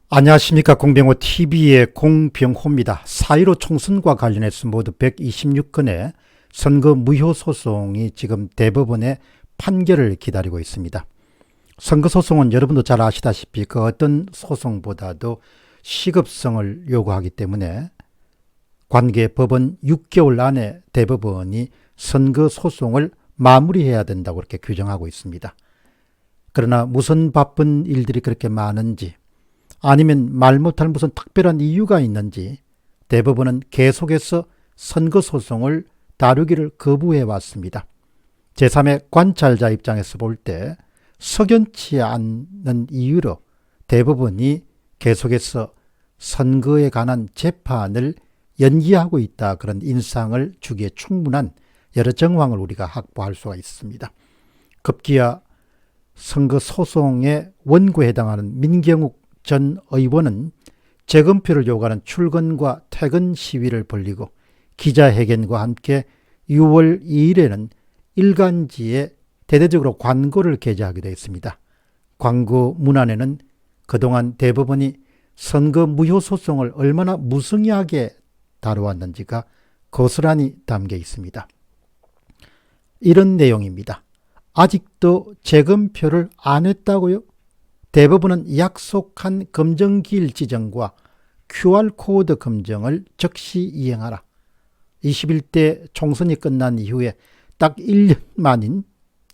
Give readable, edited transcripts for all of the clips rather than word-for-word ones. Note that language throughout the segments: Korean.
안녕하십니까. 공병호 TV의 공병호입니다. 4.15 총선과 관련해서 모두 126건의 선거 무효 소송이 지금 대법원의 판결을 기다리고 있습니다. 선거소송은 여러분도 잘 아시다시피 그 어떤 소송보다도 시급성을 요구하기 때문에 관계 법원 6개월 안에 대법원이 선거소송을 마무리해야 된다고 그렇게 규정하고 있습니다. 그러나 무슨 바쁜 일들이 그렇게 많은지 아니면 말 못할 무슨 특별한 이유가 있는지 대법원은 계속해서 선거소송을 다루기를 거부해 왔습니다. 제3의 관찰자 입장에서 볼 때 석연치 않는 이유로 대법원이 계속해서 선거에 관한 재판을 연기하고 있다, 그런 인상을 주기에 충분한 여러 정황을 우리가 확보할 수가 있습니다. 급기야 선거소송의 원고에 해당하는 민경욱 전 의원은 재검표를 요구하는 출근과 퇴근 시위를 벌이고 기자회견과 함께 6월 2일에는 일간지에 대대적으로 광고를 게재하기도 했습니다. 광고 문안에는 그동안 대법원이 선거 무효 소송을 얼마나 무성의하게 다루었는지가 고스란히 담겨 있습니다. 이런 내용입니다. 아직도 재검표를 안 했다고요? 대법원은 약속한 검정기일 지정과 QR코드 검정을 즉시 이행하라. 21대 총선이 끝난 이후에 딱 1년 만인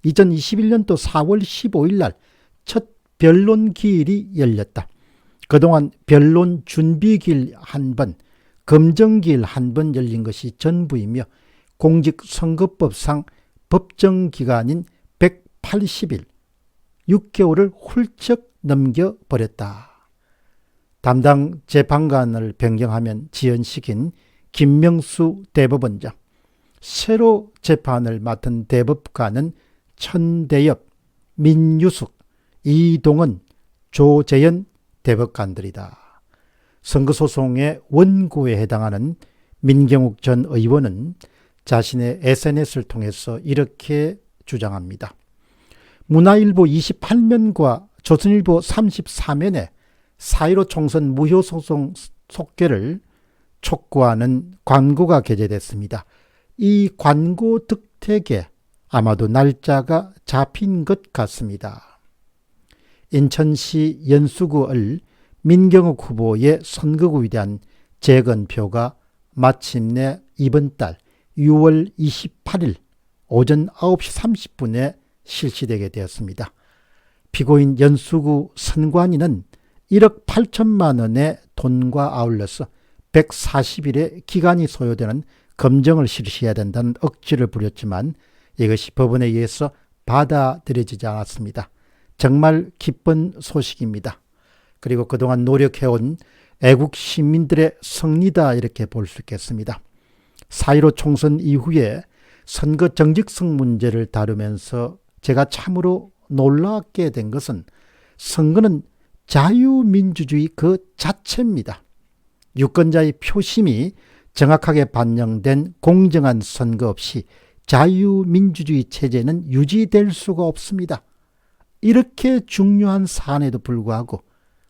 2021년도 4월 15일 날 첫 변론기일이 열렸다. 그동안 변론 준비기일 한 번, 검정기일 한 번 열린 것이 전부이며 공직선거법상 법정기간인 180일, 6개월을 훌쩍 넘겨버렸다. 담당 재판관을 변경하면 지연시킨 김명수 대법원장, 새로 재판을 맡은 대법관은 천대엽, 민유숙, 이동은, 조재현 대법관들이다. 선거소송의 원고에 해당하는 민경욱 전 의원은 자신의 SNS를 통해서 이렇게 주장합니다. 문화일보 28면과 조선일보 33면에 4.15 총선 무효소송 속결을 촉구하는 광고가 게재됐습니다. 이 광고 득택에 아마도 날짜가 잡힌 것 같습니다. 인천시 연수구을 민경욱 후보의 선거구에 대한 재건표가 마침내 이번 달 6월 28일 오전 9시 30분에 실시되게 되었습니다. 피고인 연수구 선관위는 1억 8천만 원의 돈과 아울러서 140일의 기간이 소요되는 검정을 실시해야 된다는 억지를 부렸지만 이것이 법원에 의해서 받아들여지지 않았습니다. 정말 기쁜 소식입니다. 그리고 그동안 노력해온 애국 시민들의 승리다, 이렇게 볼 수 있겠습니다. 4.15 총선 이후에 선거 정직성 문제를 다루면서 제가 참으로 놀랍게 된 것은 선거는 자유민주주의 그 자체입니다. 유권자의 표심이 정확하게 반영된 공정한 선거 없이 자유민주주의 체제는 유지될 수가 없습니다. 이렇게 중요한 사안에도 불구하고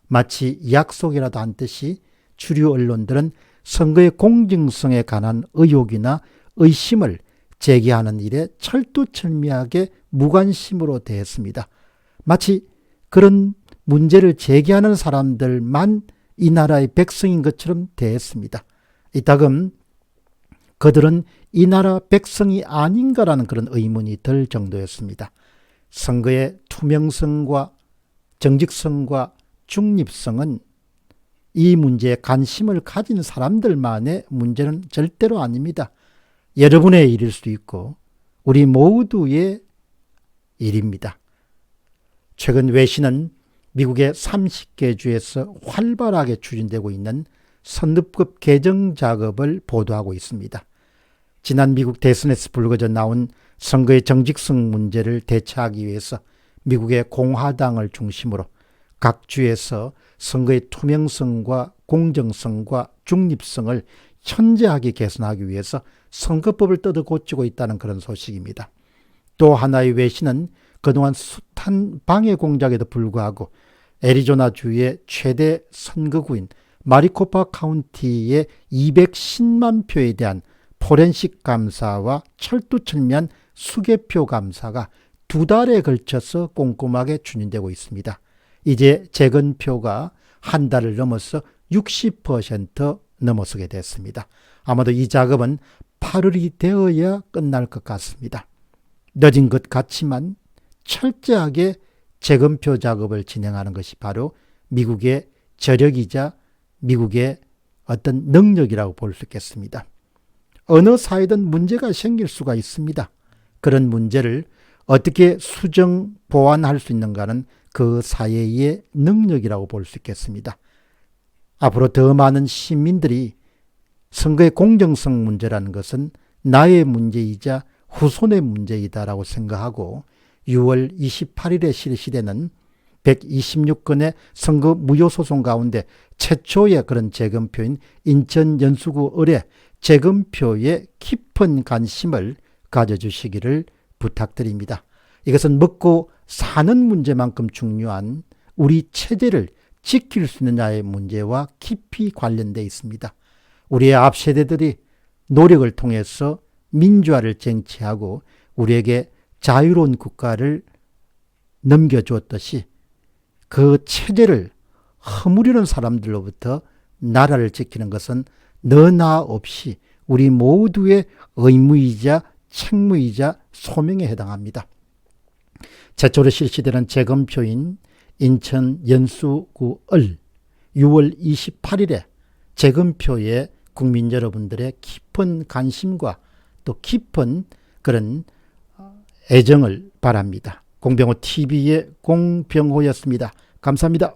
마치 약속이라도 한 듯이 주류 언론들은 선거의 공정성에 관한 의혹이나 의심을 제기하는 일에 철두철미하게 무관심으로 대했습니다. 마치 그런 문제를 제기하는 사람들만 이 나라의 백성인 것처럼 대했습니다. 이따금 그들은 이 나라 백성이 아닌가라는 그런 의문이 들 정도였습니다. 선거의 투명성과 정직성과 중립성은 이 문제에 관심을 가진 사람들만의 문제는 절대로 아닙니다. 여러분의 일일 수도 있고 우리 모두의 일입니다. 최근 외신은 미국의 30개 주에서 활발하게 추진되고 있는 선거법 개정 작업을 보도하고 있습니다. 지난 미국 대선에서 불거져 나온 선거의 정직성 문제를 대처하기 위해서 미국의 공화당을 중심으로 각 주에서 선거의 투명성과 공정성과 중립성을 현저하게 개선하기 위해서 선거법을 뜯어 고치고 있다는 그런 소식입니다. 또 하나의 외신은 그동안 숱한 방해 공작에도 불구하고 애리조나주의 최대 선거구인 마리코파 카운티의 210만 표에 대한 포렌식 감사와 철두철미한 수개표 감사가 2달에 걸쳐서 꼼꼼하게 추진되고 있습니다. 이제 재건표가 한 달을 넘어서 60% 넘어서게 됐습니다. 아마도 이 작업은 8월이 되어야 끝날 것 같습니다. 늦은 것 같지만 철저하게 재검표 작업을 진행하는 것이 바로 미국의 저력이자 미국의 어떤 능력이라고 볼 수 있겠습니다. 어느 사회든 문제가 생길 수가 있습니다. 그런 문제를 어떻게 수정 보완할 수 있는가는 그 사회의 능력이라고 볼 수 있겠습니다. 앞으로 더 많은 시민들이 선거의 공정성 문제라는 것은 나의 문제이자 후손의 문제이다라고 생각하고 6월 28일에 실시되는 126건의 선거 무효소송 가운데 최초의 그런 재검표인 인천 연수구 을의 재검표에 깊은 관심을 가져주시기를 부탁드립니다. 이것은 먹고 사는 문제만큼 중요한 우리 체제를 지킬 수 있느냐의 문제와 깊이 관련되어 있습니다. 우리의 앞 세대들이 노력을 통해서 민주화를 쟁취하고 우리에게 자유로운 국가를 넘겨주었듯이 그 체제를 허무르는 사람들로부터 나라를 지키는 것은 너나 없이 우리 모두의 의무이자 책무이자 소명에 해당합니다. 최초로 실시되는 재검표인 인천 연수구 을 6월 28일에 재검표에 국민 여러분들의 깊은 관심과 또 깊은 그런 애정을 바랍니다. 공병호 TV의 공병호였습니다. 감사합니다.